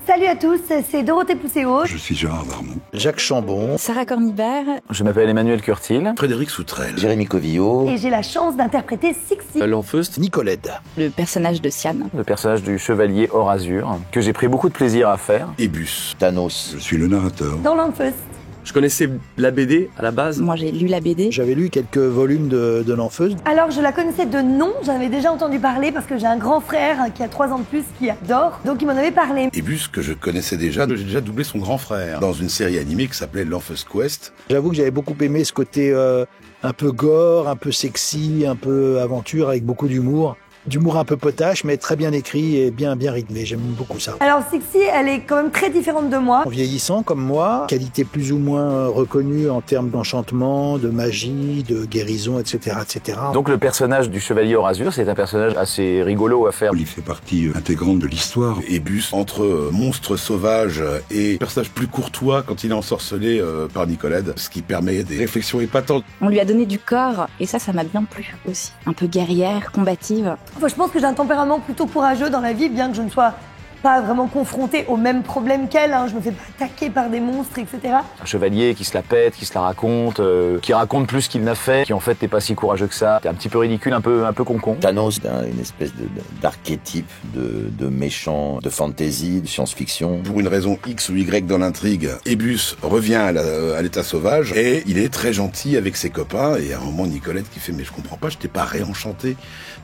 Salut à tous, c'est Dorothée Pousséo. Je suis Gérard Darmon. Jacques Chambon. Sarah Cornibert. Je m'appelle Emmanuel Curtil. Frédéric Soutrel. Jérémy Covillot. Et j'ai la chance d'interpréter Sixi. L'Enfeust. Nicolette. Le personnage de Sian. Le personnage du chevalier hors azur, que j'ai pris beaucoup de plaisir à faire. Ébus. Thanos. Je suis le narrateur. Dans l'Enfeust. Je connaissais la BD à la base. Moi, j'ai lu la BD. J'avais lu quelques volumes de l'Enfeust. Alors je la connaissais de nom, j'en avais déjà entendu parler parce que j'ai un grand frère qui a 3 ans de plus qui adore, donc il m'en avait parlé. Ébus que je connaissais déjà, j'ai déjà doublé son grand frère dans une série animée qui s'appelait l'Enfeust Quest. J'avoue que j'avais beaucoup aimé ce côté un peu gore, un peu sexy, un peu aventure avec beaucoup d'humour. D'humour un peu potache, mais très bien écrit et bien rythmé. J'aime beaucoup ça. Alors Sixi, elle est quand même très différente de moi. En vieillissant comme moi, qualité plus ou moins reconnue en termes d'enchantement, de magie, de guérison, etc., etc. Donc le personnage du chevalier hors azur, c'est un personnage assez rigolo à faire. Il fait partie intégrante de l'histoire. Ébus, entre monstre sauvage et personnage plus courtois quand il est ensorcelé par Nicolette, ce qui permet des réflexions épatantes. On lui a donné du corps, et ça m'a bien plu aussi. Un peu guerrière, combative. Enfin, je pense que j'ai un tempérament plutôt courageux dans la vie, bien que je ne sois pas vraiment confrontée au même problème qu'elle. Je me fais pas attaquer par des monstres, etc. Un chevalier qui se la pète, qui se la raconte, qui raconte plus qu'il n'a fait, qui en fait n'est pas si courageux que ça. C'est un petit peu ridicule, un peu con-con. Thanos, une espèce d'archétype de méchant, de fantasy, de science-fiction. Pour une raison X ou Y dans l'intrigue, Ébus revient à l'état sauvage et il est très gentil avec ses copains. Et à un moment, Nicolette qui fait « Mais je comprends pas, je t'ai pas réenchanté.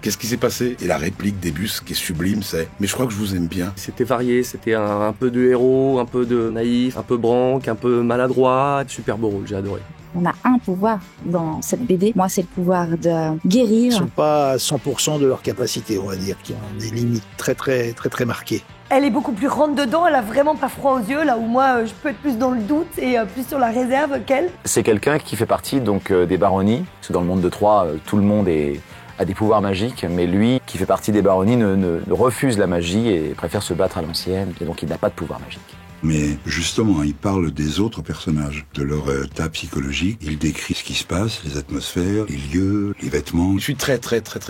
Qu'est-ce qui s'est passé ?» Et la réplique d'Ébus qui est sublime, c'est « Mais je crois que je vous aime bien. » C'était varié, c'était un peu de héros, un peu de naïf, un peu branque, un peu maladroit. Super beau rôle, j'ai adoré. On a un pouvoir dans cette BD. Moi, c'est le pouvoir de guérir. Ils sont pas à 100% de leur capacité, on va dire, qui ont des limites très marquées. Elle est beaucoup plus rentre dedans, elle a vraiment pas froid aux yeux, là où moi je peux être plus dans le doute et plus sur la réserve qu'elle. C'est quelqu'un qui fait partie donc des baronnies. Parce que dans le monde de Troie, tout le monde a des pouvoirs magiques, mais lui, qui fait partie des baronnies, ne refuse la magie et préfère se battre à l'ancienne, et donc il n'a pas de pouvoir magique. Mais justement, il parle des autres personnages, de leur état psychologique. Il décrit ce qui se passe, les atmosphères, les lieux, les vêtements. Je suis très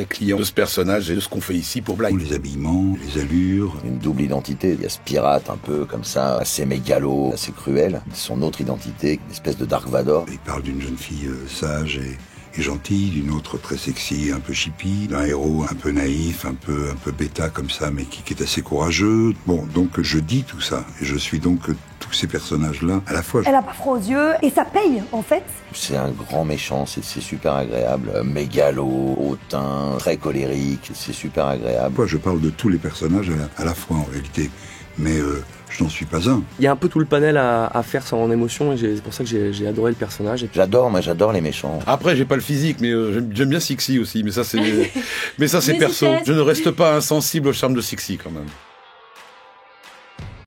client de ce personnage et de ce qu'on fait ici pour Blague. Les habillements, les allures. Une double identité. Il y a ce pirate un peu comme ça, assez mégalo, assez cruel. Son autre identité, une espèce de Dark Vador. Il parle d'une jeune fille sage et gentille, d'une autre très sexy, un peu chippie, d'un héros un peu naïf, un peu bêta comme ça, mais qui est assez courageux. Bon, donc je dis tout ça, et je suis donc tous ces personnages-là à la fois. Elle a pas froid aux yeux, et ça paye, en fait. C'est un grand méchant, c'est super agréable. Mégalo, hautain, très colérique, c'est super agréable. Je parle de tous les personnages à la fois, en réalité, mais je n'en suis pas un. Il y a un peu tout le panel à faire sans émotion, et c'est pour ça que j'ai adoré le personnage. J'adore les méchants. Après, j'ai pas le physique, mais j'aime bien Sixi aussi, mais ça c'est perso. Je ne reste pas insensible au charme de Sixi quand même.